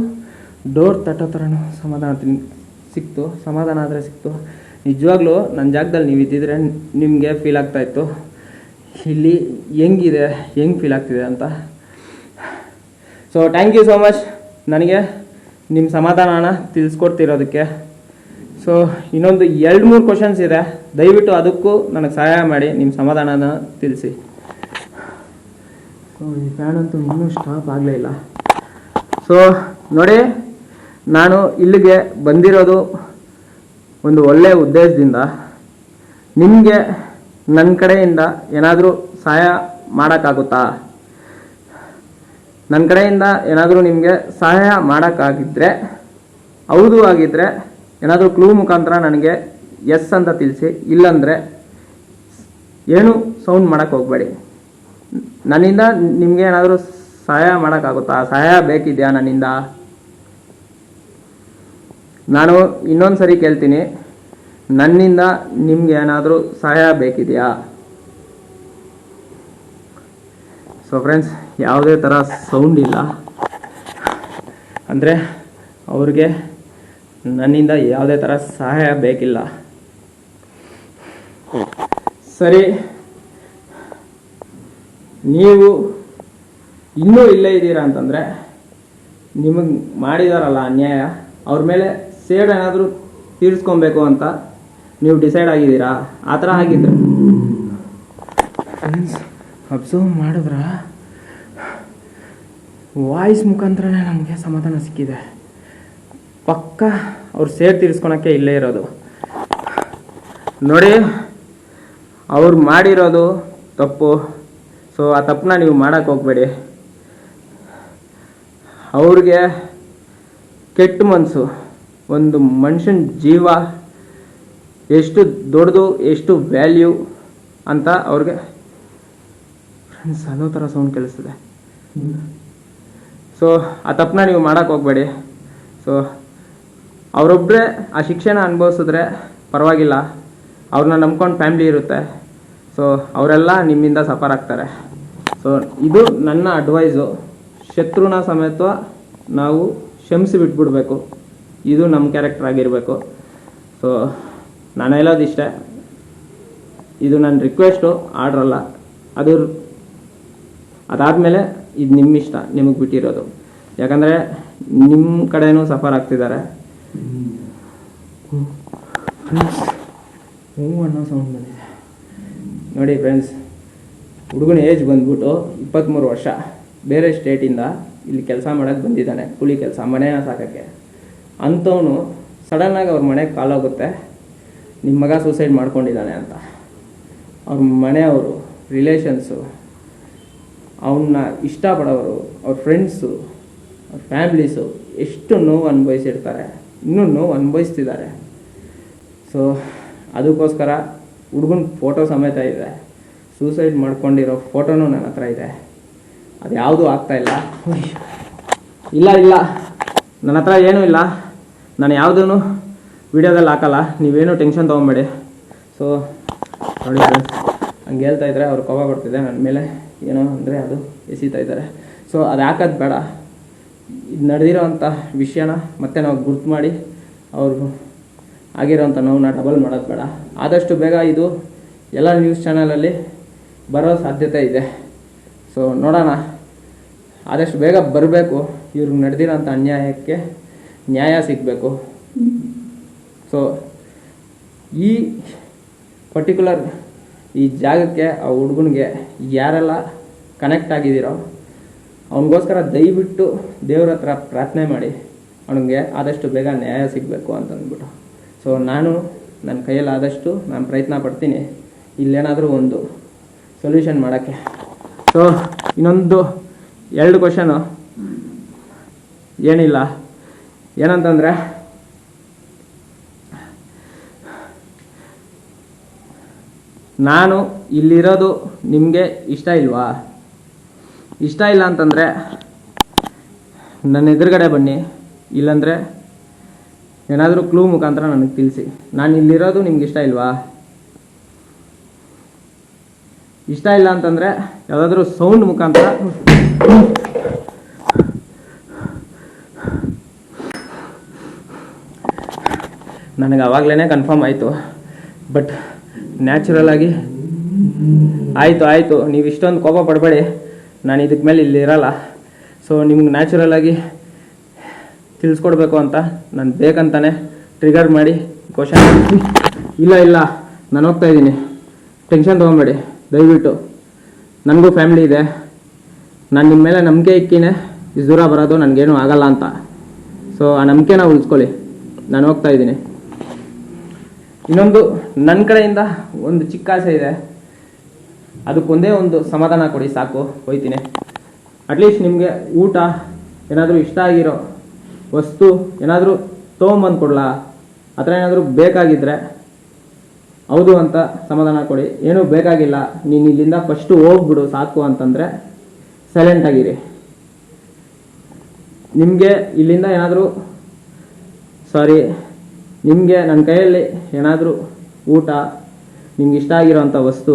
ಡೋರ್ ತಟ್ಟೋ ಥರನೂ ಸಮಾಧಾನ ಆದರೆ ಸಿಕ್ತು. ನಿಜವಾಗ್ಲೂ ನನ್ನ ಜಾಗದಲ್ಲಿ ನೀವು ಇದ್ದಿದ್ರೆ ನಿಮಗೆ ಫೀಲ್ ಆಗ್ತಾಯಿತ್ತು ಇಲ್ಲಿ ಹೆಂಗೆ ಫೀಲ್ ಆಗ್ತಿದೆ ಅಂತ. So thank you so much ನನಗೆ ನಿಮ್ಮ ಸಮಾಧಾನನ ತಿಳಿಸ್ಕೊಡ್ತಿರೋದಕ್ಕೆ. ಸೊ ಇನ್ನೊಂದು 2-3 ಕ್ವಶನ್ಸ್ ಇದೆ, ದಯವಿಟ್ಟು ಅದಕ್ಕೂ ನನಗೆ ಸಹಾಯ ಮಾಡಿ, ನಿಮ್ಮ ಸಮಾಧಾನನ ತಿಳಿಸಿ. ಸೊ ಈ ಫ್ಯಾನ್ ಅಂತೂ ಇನ್ನೂ ಸ್ಟಾಪ್ ಆಗಲೇ ಇಲ್ಲ. ಸೊ ನೋಡಿ, ನಾನು ಇಲ್ಲಿಗೆ ಬಂದಿರೋದು ಒಂದು ಒಳ್ಳೆಯ ಉದ್ದೇಶದಿಂದ. ನಿಮಗೆ ನನ್ನ ಕಡೆಯಿಂದ ಏನಾದರೂ ಸಹಾಯ ಮಾಡೋಕ್ಕಾಗುತ್ತಾ? ನನ್ನ ಕಡೆಯಿಂದ ಏನಾದರೂ ನಿಮಗೆ ಸಹಾಯ ಮಾಡೋಕ್ಕಾಗಿದ್ದರೆ, ಹೌದು ಆಗಿದ್ದರೆ ಏನಾದರೂ ಕ್ಲೂ ಮುಖಾಂತರ ನನಗೆ ಎಸ್ ಅಂತ ತಿಳಿಸಿ, ಇಲ್ಲಾಂದರೆ ಏನು ಸೌಂಡ್ ಮಾಡೋಕ್ಕೆ ಹೋಗಬೇಡಿ. ನನ್ನಿಂದ ನಿಮಗೆ ಏನಾದರೂ ಸಹಾಯ ಮಾಡೋಕ್ಕಾಗುತ್ತಾ? ಸಹಾಯ ಬೇಕಿದೆಯಾ ನನ್ನಿಂದ? ನಾನು ಇನ್ನೊಂದು ಸರಿ ಕೇಳ್ತೀನಿ, ನನ್ನಿಂದ ನಿಮ್ಗೆ ಏನಾದರೂ ಸಹಾಯ ಬೇಕಿದೆಯಾ? ಸೊ ಫ್ರೆಂಡ್ಸ್, ಯಾವುದೇ ಥರ ಸೌಂಡ್ ಇಲ್ಲ, ಅಂದರೆ ಅವ್ರಿಗೆ ನನ್ನಿಂದ ಯಾವುದೇ ಥರ ಸಹಾಯ ಬೇಕಿಲ್ಲ. ಸರಿ, ನೀವು ಇನ್ನೂ ಇಲ್ಲೇ ಇದ್ದೀರಾ ಅಂತಂದರೆ, ನಿಮಗೆ ಮಾಡಿದಾರಲ್ಲ ಅನ್ಯಾಯ, ಅವ್ರ ಮೇಲೆ ಸೇಡ್ ಏನಾದರೂ ತೀರಿಸ್ಕೊಬೇಕು ಅಂತ ನೀವು ಡಿಸೈಡ್ ಆಗಿದ್ದೀರಾ? ಆ ಥರ ಆಗಿದ್ರೆ ಫ್ರೆಂಡ್ಸ್, ಅಬ್ಸರ್ವ್ ಮಾಡಿದ್ರ ವಾಯ್ಸ್ ಮುಖಾಂತರನೇ ನಮಗೆ ಸಮಾಧಾನ ಸಿಕ್ಕಿದೆ. ಪಕ್ಕ ಅವ್ರು ಸೇಡ್ ತೀರಿಸ್ಕೊಳಕ್ಕೆ ಇಲ್ಲೇ ಇರೋದು. ನೋಡಿ, ಅವ್ರು ಮಾಡಿರೋದು ತಪ್ಪು. ಸೊ ಆ ತಪ್ಪನ್ನ ನೀವು ಮಾಡೋಕ್ಕೆ ಹೋಗಬೇಡಿ. ಅವ್ರಿಗೆ ಕೆಟ್ಟ ಮನಸ್ಸು, ಒಂದು ಮನುಷ್ಯನ ಜೀವ ಎಷ್ಟು ದೊಡ್ಡದು, ಎಷ್ಟು ವ್ಯಾಲ್ಯೂ ಅಂತ ಅವ್ರಿಗೆ. ಫ್ರೆಂಡ್ಸ್, ಅನ್ನೋ ಥರ ಸೌಂಡ್ ಕೇಳಿಸ್ತದೆ. ಸೊ ಆ ತಪ್ಪನ್ನ ನೀವು ಮಾಡೋಕ್ಕೆ ಹೋಗಬೇಡಿ. ಸೊ ಅವರೊಬ್ಬರೇ ಆ ಶಿಕ್ಷೆನ ಅನುಭವಿಸಿದ್ರೆ ಪರವಾಗಿಲ್ಲ, ಅವ್ರನ್ನ ನಂಬ್ಕೊಂಡು ಫ್ಯಾಮ್ಲಿ ಇರುತ್ತೆ. ಸೊ ಅವರೆಲ್ಲ ನಿಮ್ಮಿಂದ ಸಫರ್ ಆಗ್ತಾರೆ. ಸೊ ಇದು ನನ್ನ ಅಡ್ವೈಸು. ಶತ್ರುನ ಸಮೇತ ನಾವು ಕ್ಷಮಿಸಿ ಬಿಟ್ಬಿಡ್ಬೇಕು, ಇದು ನಮ್ಮ ಕ್ಯಾರೆಕ್ಟರ್ ಆಗಿರಬೇಕು. ಸೊ ನಾನು ಹೇಳೋದು ಇಷ್ಟೇ, ಇದು ನನ್ನ ರಿಕ್ವೆಸ್ಟು, ಆರ್ಡ್ರಲ್ಲ. ಅದಾದಮೇಲೆ ಇದು ನಿಮ್ಮ ಇಷ್ಟ, ನಿಮಗೆ ಬಿಟ್ಟಿರೋದು. ಯಾಕಂದರೆ ನಿಮ್ಮ ಕಡೆನೂ ಸಫರ್ ಆಗ್ತಿದ್ದಾರೆ. ಅನ್ನೋ ಸೌಂಡ್ ಬಂದಿದೆ ನೋಡಿ ಫ್ರೆಂಡ್ಸ್. ಹುಡುಗನ ಏಜ್ ಬಂದ್ಬಿಟ್ಟು 23 ವರ್ಷ, ಬೇರೆ ಸ್ಟೇಟಿಂದ ಇಲ್ಲಿ ಕೆಲಸ ಮಾಡೋಕ್ಕೆ ಬಂದಿದ್ದಾನೆ, ಕೂಲಿ ಕೆಲಸ, ಮನೆಯ ಸಾಕೋಕ್ಕೆ. ಅಂಥವನು ಸಡನ್ನಾಗಿ ಅವ್ರ ಮನೆಗೆ ಕಾಲಾಗುತ್ತೆ, ನಿಮ್ಮ ಮಗ ಸೂಸೈಡ್ ಮಾಡ್ಕೊಂಡಿದ್ದಾನೆ ಅಂತ. ಅವ್ರ ಮನೆಯವರು, ರಿಲೇಷನ್ಸು, ಅವನ್ನ ಇಷ್ಟಪಡೋರು, ಅವ್ರ ಫ್ರೆಂಡ್ಸು, ಅವ್ರ ಫ್ಯಾಮ್ಲೀಸು ಎಷ್ಟು ನೋವು ಅನುಭವಿಸಿರ್ತಾರೆ, ಇನ್ನೂ ನೋವು ಅನುಭವಿಸ್ತಿದ್ದಾರೆ. ಸೊ ಅದಕ್ಕೋಸ್ಕರ ಹುಡುಗನ ಫೋಟೋ ಸಮೇತ ಇದೆ, ಸೂಸೈಡ್ ಮಾಡ್ಕೊಂಡಿರೋ ಫೋಟೋನೂ ನನ್ನ ಹತ್ರ ಇದೆ. ಅದು ಯಾವುದೂ ಆಗ್ತಾಯಿಲ್ಲ. ಇಲ್ಲ ನನ್ನ ಹತ್ರ ಏನೂ ಇಲ್ಲ, ನಾನು ಯಾವುದೂ ವಿಡಿಯೋದಲ್ಲಿ ಹಾಕಲ್ಲ, ನೀವೇನು ಟೆನ್ಷನ್ ತೊಗೊಬೇಡಿ. ಸೊ ನೋಡಿ ಫ್ರೆಂಡ್ಸ್, ಹಂಗೆ ಹೇಳ್ತಾ ಇದ್ದಾರೆ, ಅವ್ರು ಕೋಪ ಬರ್ತಿದೆ ನನ್ನ ಮೇಲೆ, ಏನೋ ಅಂದರೆ ಅದು ಎಸಿತಾ ಇದ್ದಾರೆ. ಸೊ ಅದು ಹಾಕೋದು ಬೇಡ. ಇದು ನಡೆದಿರೋವಂಥ ವಿಷಯನ ಮತ್ತೆ ನಾವು ಗುರ್ತು ಮಾಡಿ ಅವ್ರು ಆಗಿರೋವಂಥ ನೋವನ್ನ ಡಬಲ್ ಮಾಡೋದು ಬೇಡ. ಆದಷ್ಟು ಬೇಗ ಇದು ಎಲ್ಲ ನ್ಯೂಸ್ ಚಾನಲಲ್ಲಿ ಬರೋ ಸಾಧ್ಯತೆ ಇದೆ. ಸೊ ನೋಡೋಣ, ಆದಷ್ಟು ಬೇಗ ಬರಬೇಕು. ಇವ್ರಿಗೆ ನಡೆದಿರೋಂಥ ಅನ್ಯಾಯಕ್ಕೆ ನ್ಯಾಯ ಸಿಗಬೇಕು. ಸೊ ಈ ಪರ್ಟಿಕ್ಯುಲರ್ ಈ ಜಾಗಕ್ಕೆ ಆ ಹುಡುಗನಿಗೆ ಯಾರೆಲ್ಲ ಕನೆಕ್ಟ್ ಆಗಿದ್ದೀರೋ ಅವನಿಗೋಸ್ಕರ ದಯವಿಟ್ಟು ದೇವ್ರ ಹತ್ರ ಪ್ರಾರ್ಥನೆ ಮಾಡಿ ಅವನಿಗೆ ಆದಷ್ಟು ಬೇಗ ನ್ಯಾಯ ಸಿಗಬೇಕು ಅಂತಂದ್ಬಿಟ್ಟು. ಸೊ ನಾನು ನನ್ನ ಕೈಯಲ್ಲಿ ಆದಷ್ಟು ನಾನು ಪ್ರಯತ್ನ ಪಡ್ತೀನಿ ಇಲ್ಲೇನಾದರೂ ಒಂದು ಸೊಲ್ಯೂಷನ್ ಮಾಡೋಕ್ಕೆ. ಸೊ ಇನ್ನೊಂದು 2 ಕ್ವಶನು ಏನಿಲ್ಲ, ಏನಂತಂದರೆ ನಾನು ಇಲ್ಲಿರೋದು ನಿಮಗೆ ಇಷ್ಟ ಇಲ್ವಾ? ಇಷ್ಟ ಇಲ್ಲ ಅಂತಂದರೆ ನನ್ನ ಎದುರುಗಡೆ ಬನ್ನಿ, ಇಲ್ಲಾಂದರೆ ಏನಾದರೂ ಕ್ಲೂ ಮುಖಾಂತರ ನನಗೆ ತಿಳಿಸಿ. ನಾನು ಇಲ್ಲಿರೋದು ನಿಮ್ಗೆ ಇಷ್ಟ ಇಲ್ವಾ? ಇಷ್ಟ ಇಲ್ಲ ಅಂತಂದರೆ ಯಾವುದಾದ್ರೂ ಸೌಂಡ್ ಮುಖಾಂತರ ನನಗೆ ಆವಾಗಲೇ ಕನ್ಫರ್ಮ್ ಆಯಿತು. ಬಟ್ ನ್ಯಾಚುರಲ್ ಆಗಿ ಆಯಿತು ನೀವು ಇಷ್ಟೊಂದು ಕೋಪ ಪಡಬೇಡಿ, ನಾನು ಇದಕ್ಕೆ ಮೇಲೆ ಇಲ್ಲಿ ಇರಲ್ಲ. ಸೊ ನಿಮ್ಗೆ ನ್ಯಾಚುರಲ್ ಆಗಿ ತಿಳಿಸ್ಕೊಡ್ಬೇಕು ಅಂತ ನಾನು ಬೇಕಂತಾನೆ ಟ್ರಿಗರ್ ಮಾಡಿ ಕ್ವಶನ್. ಇಲ್ಲ ನಾನು ಹೋಗ್ತಾ ಇದ್ದೀನಿ, ಟೆನ್ಷನ್ ತೊಗೊಬೇಡಿ ದಯವಿಟ್ಟು. ನನಗೂ ಫ್ಯಾಮಿಲಿ ಇದೆ, ನಾನು ನಿಮ್ಮ ಮೇಲೆ ನಂಬಿಕೆ ಇಕ್ಕಿನೇ ಇಷ್ಟು ದೂರ ಬರೋದು, ನನಗೇನು ಆಗಲ್ಲ ಅಂತ. ಸೊ ಆ ನಂಬಿಕೆನ ಉಳಿಸ್ಕೊಳ್ಳಿ, ನಾನು ಹೋಗ್ತಾ ಇದ್ದೀನಿ. ಇನ್ನೊಂದು ನನ್ನ ಕಡೆಯಿಂದ ಒಂದು ಚಿಕ್ಕ ಆಸೆ ಇದೆ, ಅದಕ್ಕೊಂದೇ ಒಂದು ಸಮಾಧಾನ ಕೊಡಿ ಸಾಕು, ಹೋಯ್ತೀನಿ. ಅಟ್ಲೀಸ್ಟ್ ನಿಮಗೆ ಊಟ ಏನಾದರೂ ಇಷ್ಟ ಆಗಿರೋ ವಸ್ತು ಏನಾದರೂ ತೊಗೊಂಬಂದು ಕೊಡಲಾ, ಆ ಥರ ಏನಾದರೂ ಬೇಕಾಗಿದ್ದರೆ ಹೌದು ಅಂತ ಸಮಾಧಾನ ಕೊಡಿ. ಏನೂ ಬೇಕಾಗಿಲ್ಲ, ನೀನು ಇಲ್ಲಿಂದ ಫಸ್ಟು ಹೋಗ್ಬಿಡು ಸಾಕು ಅಂತಂದರೆ ಸೈಲೆಂಟಾಗಿರಿ. ನಿಮಗೆ ಇಲ್ಲಿಂದ ಏನಾದರೂ ನಿಮಗೆ ನನ್ನ ಕೈಯಲ್ಲಿ ಏನಾದರೂ ಊಟ, ನಿಮ್ಗೆ ಇಷ್ಟ ಆಗಿರೋಂಥ ವಸ್ತು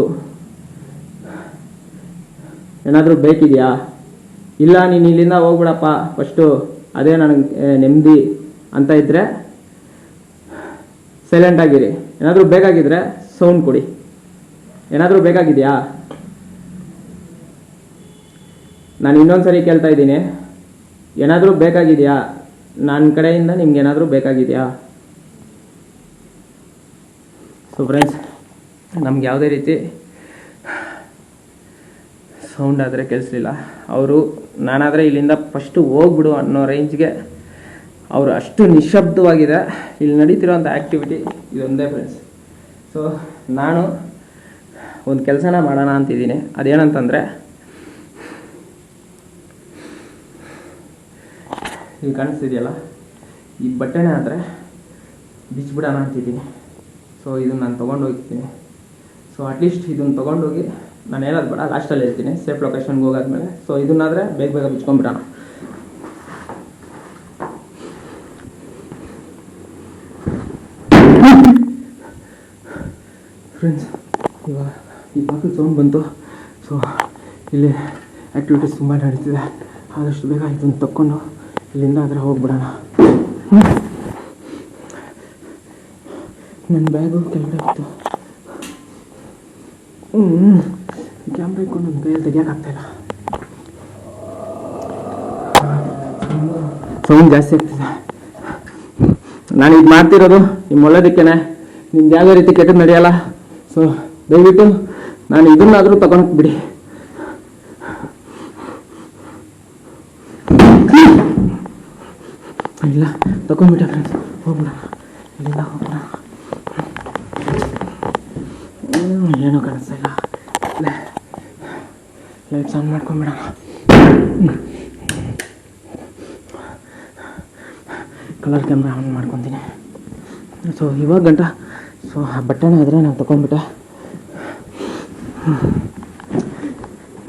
ಏನಾದರೂ ಬೇಕಿದೆಯಾ? ಇಲ್ಲ ನೀನು ಇಲ್ಲಿಂದ ಹೋಗ್ಬಿಡಪ್ಪ ಫಸ್ಟು, ಅದೇ ನನಗೆ ನೆಮ್ಮದಿ ಅಂತ ಇದ್ದರೆ ಸೈಲೆಂಟಾಗಿರಿ. ಏನಾದರೂ ಬೇಕಾಗಿದ್ದರೆ ಸೌಂಡ್ ಕೊಡಿ. ಏನಾದರೂ ಬೇಕಾಗಿದೆಯಾ? ನಾನು ಇನ್ನೊಂದು ಸರಿ ಕೇಳ್ತಾ ಇದ್ದೀನಿ, ಏನಾದರೂ ಬೇಕಾಗಿದೆಯಾ? ನನ್ನ ಕಡೆಯಿಂದ ನಿಮ್ಗೆ ಏನಾದರೂ ಬೇಕಾಗಿದೆಯಾ? ಸೊ ಫ್ರೆಂಡ್ಸ್, ನಮ್ಗೆ ಯಾವುದೇ ರೀತಿ ಸೌಂಡ್ ಆದರೆ ಕೇಳಿಸ್ಲಿಲ್ಲ. ಅವರು ನಾನಾದರೆ ಇಲ್ಲಿಂದ ಫಸ್ಟು ಹೋಗ್ಬಿಡು ಅನ್ನೋ ರೇಂಜ್ಗೆ ಅವರು ಅಷ್ಟು ನಿಶಬ್ದವಾಗಿದೆ. ಇಲ್ಲಿ ನಡೀತಿರೋಂಥ ಆ್ಯಕ್ಟಿವಿಟಿ ಇದೊಂದೇ ಫ್ರೆಂಡ್ಸ್. ಸೊ ನಾನು ಒಂದು ಕೆಲಸನ ಮಾಡೋಣ ಅಂತಿದ್ದೀನಿ. ಅದೇನಂತಂದರೆ, ಇಲ್ಲಿ ಕಾಣಿಸ್ತಿದೆಯಲ್ಲ ಈ ಬಟ್ಟೆನೇ ಆದರೆ ಬಿಚ್ಚಿಬಿಡೋಣ ಅಂತಿದ್ದೀನಿ. ಸೊ ಇದನ್ನು ನಾನು ತೊಗೊಂಡು ಹೋಗ್ತೀನಿ. ಸೊ ಅಟ್ಲೀಸ್ಟ್ ಇದನ್ನು ತೊಗೊಂಡೋಗಿ ನಾನು ಹೇಳೋದು ಬೇಡ, ಲಾಸ್ಟಲ್ಲಿ ಹೇಳ್ತೀನಿ ಸೇಫ್ ಲೊಕೇಶನ್ಗೆ ಹೋಗಾದ್ಮೇಲೆ. ಸೊ ಇದನ್ನಾದರೆ ಬೇಗ ಬಿಚ್ಕೊಂಡ್ಬಿಡೋಣ. ಫ್ರೆಂಡ್ಸ್, ಇವಾಗ ಸೌಂಡ್ ಬಂತು. ಸೊ ಇಲ್ಲಿ ಆ್ಯಕ್ಟಿವಿಟೀಸ್ ತುಂಬ ನಡೀತಿದೆ. ಆದಷ್ಟು ಬೇಗ ಇದನ್ನು ತಕ್ಕೊಂಡು ಇಲ್ಲಿಂದ ಆದರೆ ಹೋಗ್ಬಿಡೋಣ. ನನ್ನ ಬ್ಯಾಗು ಕೆಳಗಡೆ ಇತ್ತು. ಕ್ಯಾಮ್ರಾ ಇಟ್ಕೊಂಡು ನನ್ನ ಕೈಯಲ್ಲಿ ತೆಗಿಯೋಕ್ಕಾಗ್ತಾಯಿಲ್ಲ, ಸೌಂಡ್ ಜಾಸ್ತಿ ಆಗ್ತಿದೆ. ನಾನು ಇದು ಮಾಡ್ತಿರೋದು ನಿಮ್ಮ ಒಳ್ಳೇದಕ್ಕೇನೆ, ನಿಮ್ಗೆ ಯಾವುದೇ ರೀತಿ ಕೆಟ್ಟದ್ದು ನಡೆಯಲ್ಲ. ಸೊ ದಯವಿಟ್ಟು ನಾನು ಇದನ್ನಾದರೂ ತಗೊಂಡು ಬಿಡಿ. ಇಲ್ಲ ತಗೊಂಡ್ಬಿಟ್ಟೆ ಫ್ರೆಂಡ್ಸ್, ಹೋಗ್ಬಿಡೋಣ ಇಲ್ಲಿಂದ ಹೋಗ್ಬಿಡೋಣ. ಏನೂ ಕಾಣಿಸ್ತಾ ಇಲ್ಲ, ಲೈಟ್ಸ್ ಆನ್ ಮಾಡ್ಕೊಂಬಿಡೋಣ. ಕಲರ್ ಕ್ಯಾಮ್ರಾ ಆನ್ ಮಾಡ್ಕೊತೀನಿ. ಸೊ ಇವಾಗ ಗಂಟ ಆ ಬಟ್ಟೆನ ಆದರೆ ನಾನು ತೊಗೊಂಡ್ಬಿಟ್ಟೆ.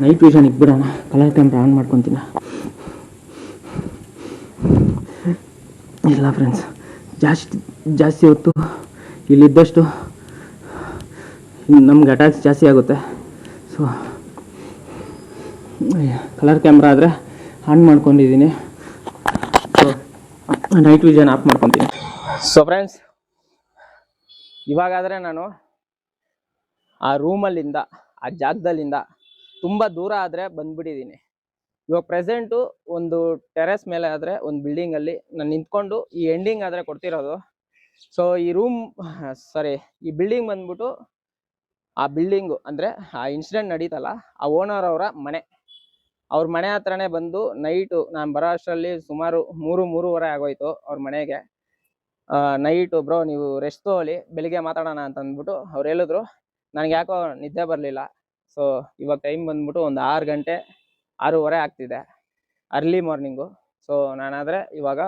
ನೈಟ್ ವಿಷನ್ ಇಕ್ಬಿಡೋಣ, ಕಲರ್ ಕ್ಯಾಮ್ರಾ ಆನ್ ಮಾಡ್ಕೊತೀನಿ. ಇಲ್ಲ ಫ್ರೆಂಡ್ಸ್, ಜಾಸ್ತಿ ಹೊತ್ತು ಇಲ್ಲಿದ್ದಷ್ಟು ನಮ್ಗೆ ಅಟ್ಯಾಚ್ ಜಾಸ್ತಿ ಆಗುತ್ತೆ. ಸೊ ಕಲರ್ ಕ್ಯಾಮ್ರಾ ಆದರೆ ಆನ್ ಮಾಡ್ಕೊಂಡಿದ್ದೀನಿ. ಸೊ ನೈಟ್ ವಿಷನ್ ಆಫ್ ಮಾಡ್ಕೊತೀನಿ. ಸೊ ಫ್ರೆಂಡ್ಸ್, ಇವಾಗಾದರೆ ನಾನು ಆ ರೂಮಲ್ಲಿಂದ, ಆ ಜಾಗದಲ್ಲಿಂದ ತುಂಬ ದೂರ ಆದರೆ ಬಂದ್ಬಿಟ್ಟಿದ್ದೀನಿ. ಇವಾಗ ಪ್ರೆಸೆಂಟು ಒಂದು ಟೆರೆಸ್ ಮೇಲೆ ಆದರೆ ಒಂದು ಬಿಲ್ಡಿಂಗಲ್ಲಿ ನಾನು ನಿಂತ್ಕೊಂಡು ಈ ಎಂಡಿಂಗ್ ಆದರೆ ಕೊಡ್ತಿರೋದು. ಸೊ ಈ ಬಿಲ್ಡಿಂಗ್ ಬಂದ್ಬಿಟ್ಟು ಆ ಬಿಲ್ಡಿಂಗು ಅಂದರೆ ಆ ಇನ್ಸಿಡೆಂಟ್ ನಡೀತಲ್ಲ, ಆ ಓನರ್ ಅವರ ಮನೆ, ಅವ್ರ ಮನೆ ಹತ್ರನೇ ಬಂದು ನೈಟು ನಾನು ಬರೋ ಅಷ್ಟರಲ್ಲಿ ಸುಮಾರು 3-3:30 ಆಗೋಯ್ತು ಅವ್ರ ಮನೆಗೆ. ನೈಟು ಬ್ರೋ ನೀವು ರೆಸ್ಟ್ ತೊಗೊಳ್ಳಿ, ಬೆಳಿಗ್ಗೆ ಮಾತಾಡೋಣ ಅಂತ ಅಂದ್ಬಿಟ್ಟು ಅವ್ರು ಹೇಳಿದ್ರು. ನನಗೆ ಯಾಕೋ ನಿದ್ದೆ ಬರಲಿಲ್ಲ. ಸೊ ಇವಾಗ ಟೈಮ್ ಬಂದ್ಬಿಟ್ಟು ಒಂದು 6 ಗಂಟೆ 6:30 ಆಗ್ತಿದೆ, ಅರ್ಲಿ ಮಾರ್ನಿಂಗು. ಸೊ ನಾನಾದರೆ ಇವಾಗ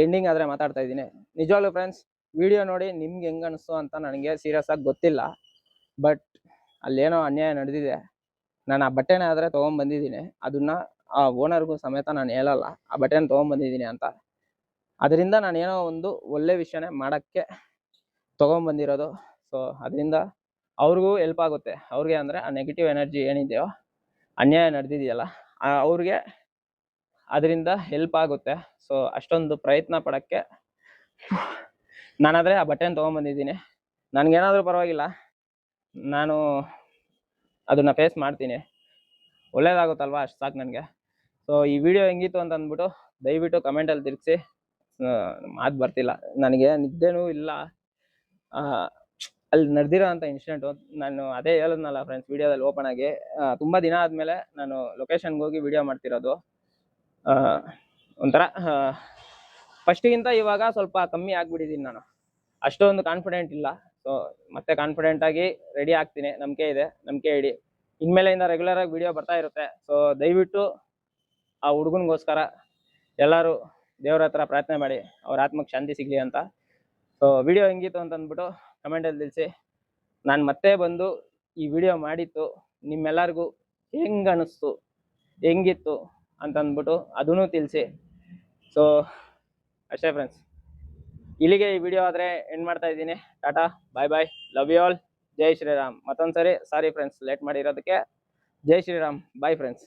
ಎಂಡಿಂಗ್ ಆದರೆ ಮಾತಾಡ್ತಾ ಇದ್ದೀನಿ. ನಿಜವಾಗ್ಲೂ ಫ್ರೆಂಡ್ಸ್, ವಿಡಿಯೋ ನೋಡಿ ನಿಮ್ಗೆ ಹೆಂಗೆ ಅನಿಸ್ತು ಅಂತ ನನಗೆ ಸೀರಿಯಸ್ ಆಗಿ ಗೊತ್ತಿಲ್ಲ. ಬಟ್ ಅಲ್ಲೇನೋ ಅನ್ಯಾಯ ನಡೆದಿದೆ. ನಾನು ಆ ಬಟ್ಟೆನ ಆದರೆ ತೊಗೊಂಬಂದಿದ್ದೀನಿ, ಅದನ್ನು ಆ ಓನರ್ಗೂ ಸಮೇತ ನಾನು ಹೇಳಲ್ಲ ಆ ಬಟ್ಟೆನ ತೊಗೊಂಬಂದಿದ್ದೀನಿ ಅಂತ. ಅದರಿಂದ ನಾನು ಏನೋ ಒಂದು ಒಳ್ಳೆ ವಿಷಯನೇ ಮಾಡೋಕ್ಕೆ ತೊಗೊಂಬಂದಿರೋದು. ಸೊ ಅದರಿಂದ ಅವ್ರಿಗೂ ಹೆಲ್ಪ್ ಆಗುತ್ತೆ. ಅವ್ರಿಗೆ ಅಂದರೆ ಆ ನೆಗೆಟಿವ್ ಎನರ್ಜಿ ಏನಿದೆಯೋ, ಅನ್ಯಾಯ ನಡೆದಿದೆಯಲ್ಲ, ಅವ್ರಿಗೆ ಅದರಿಂದ ಹೆಲ್ಪ್ ಆಗುತ್ತೆ. ಸೊ ಅಷ್ಟೊಂದು ಪ್ರಯತ್ನ ಪಡೋಕ್ಕೆ ನಾನಾದರೆ ಆ ಬಟ್ಟೆನ ತೊಗೊಂಬಂದಿದ್ದೀನಿ. ನನಗೇನಾದರೂ ಪರವಾಗಿಲ್ಲ, ನಾನು ಅದನ್ನು ಫೇಸ್ ಮಾಡ್ತೀನಿ. ಒಳ್ಳೇದಾಗುತ್ತಲ್ವ, ಅಷ್ಟು ಸಾಕು ನನಗೆ. ಸೊ ಈ ವಿಡಿಯೋ ಹೆಂಗಿತ್ತು ಅಂತ ಅಂದ್ಬಿಟ್ಟು ದಯವಿಟ್ಟು ಕಮೆಂಟಲ್ಲಿ ತಿಳಿಸಿ. ಮಾತು ಬರ್ತಿಲ್ಲ ನನಗೆ, ನಿದ್ದೆನೂ ಇಲ್ಲ. ಅಲ್ಲಿ ನಡೆದಿರೋ ಅಂಥ ಇನ್ಸಿಡೆಂಟು ನಾನು ಅದೇ ಹೇಳಿದ್ನಲ್ಲ ಫ್ರೆಂಡ್ಸ್ ವಿಡಿಯೋದಲ್ಲಿ ಓಪನ್ ಆಗಿ, ತುಂಬ ದಿನ ಆದಮೇಲೆ ನಾನು ಲೊಕೇಶನ್ಗೆ ಹೋಗಿ ವಿಡಿಯೋ ಮಾಡ್ತಿರೋದು. ಒಂಥರ ಫಸ್ಟಿಗಿಂತ ಇವಾಗ ಸ್ವಲ್ಪ ಕಮ್ಮಿ ಆಗಿಬಿಟ್ಟಿದ್ದೀನಿ ನಾನು, ಅಷ್ಟೊಂದು ಕಾನ್ಫಿಡೆಂಟ್ ಇಲ್ಲ. ಸೊ ಮತ್ತೆ ಕಾನ್ಫಿಡೆಂಟಾಗಿ ರೆಡಿ ಆಗ್ತೀನಿ, ನಂಬಿಕೆ ಇದೆ, ನಂಬಿಕೆ ಇಡಿ. ಇನ್ಮೇಲೆಯಿಂದ ರೆಗ್ಯುಲರಾಗಿ ವಿಡಿಯೋ ಬರ್ತಾ ಇರುತ್ತೆ. ಸೊ ದಯವಿಟ್ಟು ಆ ಹುಡುಗನಿಗೋಸ್ಕರ ಎಲ್ಲರೂ ದೇವ್ರ ಹತ್ರ ಪ್ರಾರ್ಥನೆ ಮಾಡಿ, ಅವ್ರ ಆತ್ಮಕ್ಕೆ ಶಾಂತಿ ಸಿಗಲಿ ಅಂತ. ಸೊ ವಿಡಿಯೋ ಹೆಂಗಿತ್ತು ಅಂತ ಅಂದ್ಬಿಟ್ಟು ಕಮೆಂಟಲ್ಲಿ ತಿಳಿಸಿ. ನಾನು ಮತ್ತೆ ಬಂದು ಈ ವಿಡಿಯೋ ಮಾಡಿತ್ತು ನಿಮ್ಮೆಲ್ಲರಿಗೂ ಹೆಂಗೆ ಅನ್ನಿಸ್ತು, ಹೆಂಗಿತ್ತು ಅಂತಂದ್ಬಿಟ್ಟು ಅದನ್ನು ತಿಳಿಸಿ. ಸೊ ಅಷ್ಟೇ ಫ್ರೆಂಡ್ಸ್, ಇಲ್ಲಿಗೆ ಈ ವಿಡಿಯೋ ಆದರೆ ಎಂಡ್ ಮಾಡ್ತಾ ಇದ್ದೀನಿ. Tata, bye bye, love you all, ಜೈ ಶ್ರೀರಾಮ್. ಮತ್ತೊಂದ್ಸರಿ ಸಾರಿ ಫ್ರೆಂಡ್ಸ್ ಲೇಟ್ ಮಾಡಿರೋದಕ್ಕೆ. ಜೈ ಶ್ರೀರಾಮ್, ಬಾಯ್ ಫ್ರೆಂಡ್ಸ್.